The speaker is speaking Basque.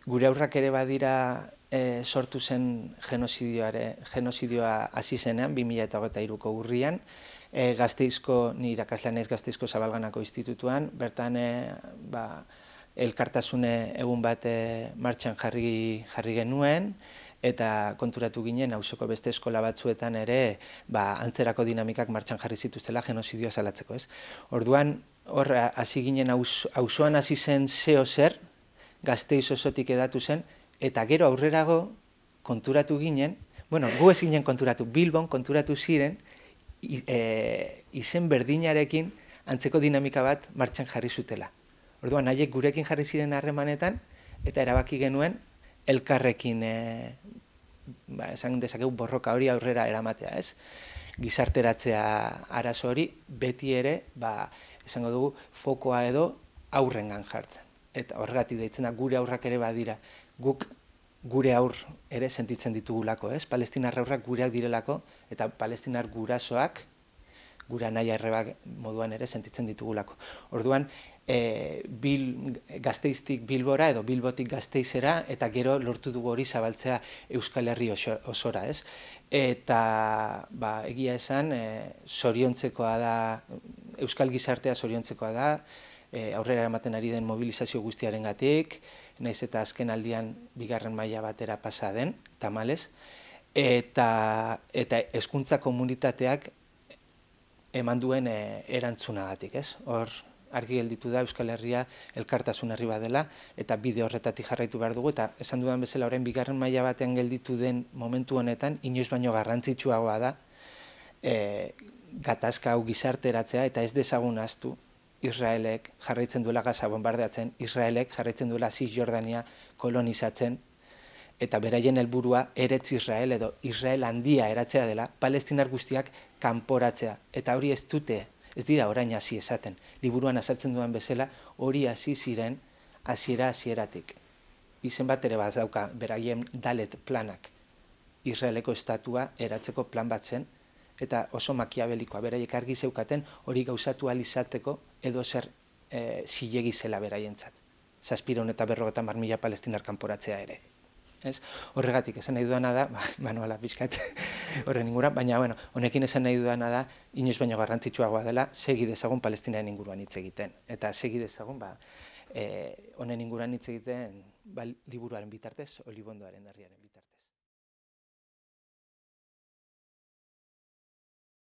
gure aurrak ere badira sortu zen genozidioa hasi zenean, 2023ko urrian, Gasteizko, ni irakasle naiz Gasteizko Zabalganako Institutuan, bertan elkartasune egun bat martxan jarri genuen, eta konturatu ginen auzoko beste eskola batzuetan ere antzerako dinamikak martxan jarri zituztela genozidioa salatzeko, ez? Orduan, hor hasi ginen auzoan hasi zen zeo zer, Gasteiz osotik edatu zen, eta gero aurrerago konturatu ginen, gu ez ginen konturatu, Bilbon konturatu ziren, izen berdinarekin antzeko dinamika bat martxan jarri zutela. Orduan, haiek gurekin jarri ziren harremanetan, eta erabaki genuen elkarrekin, esan dezakegu borroka hori aurrera eramatea, ez? Gizarteratzea arazo hori, beti ere, esango dugu, fokoa edo aurrengan jartzen. Eta horregatik deitzen da, gure aurrak ere badira, guk gure aur ere sentitzen ditugulako, ez? Palestinar aurrak gureak direlako, eta palestinar gurasoak, gure anaia arrebak moduan ere sentitzen ditugulako. Orduan, Gasteiztik Bilbora edo Bilbotik Gasteizera, eta gero lortu dugu hori zabaltzea Euskal Herri osora, ez? Eta egia esan, zoriontzekoa da, Euskal gizartea zoriontzekoa da, aurrera eramaten ari den mobilizazio guztiarengatik, naiz eta azken aldian bigarren maila batera pasa den, tamalez, eta hezkuntza komunitateak eman duen erantzunagatik, ez? Hor argi gelditu da Euskal Herria elkartasun herri bat dela, eta bide horretatik jarraitu behar dugu, eta esan dudan bezala orain bigarren maila batean gelditu den momentu honetan, inoiz baino garrantzitsuagoa da, gatazka hau gizarteratzea, eta ez dezagun ahaztu, Israelek jarraitzen duela Gaza bombardeatzen, Israelek jarraitzen duela Cisjordania kolonizatzen, eta beraien helburua eretz Israel edo Israel handia eratzea dela, palestinar guztiak kanporatzea. Eta hori ez dira orain hasi esaten. Liburuan azaltzen duan bezala, hori hasi ziren hasieratik. Izen bat ere bat dauka, beraien Dalet planak. Israeleko estatua eratzeko plan bat zen, eta oso makiabelikoa, beraiek argi zeukaten hori gauzatu ahal izateko edo zer zilegi zela beraientzat. 750.000 palestinar kanporatzea ere. Horregatik esan nahi dudana da, nola pixkat horren inguruan, baina honekin esan nahi dudana da, inoiz baino garrantzitsuagoa dela, segi dezagun Palestinaren inguruan hitz egiten. Eta segi dezagun, honen inguruan hitz egiten liburuaren bitartez, Olibondoaren herriaren bitartez.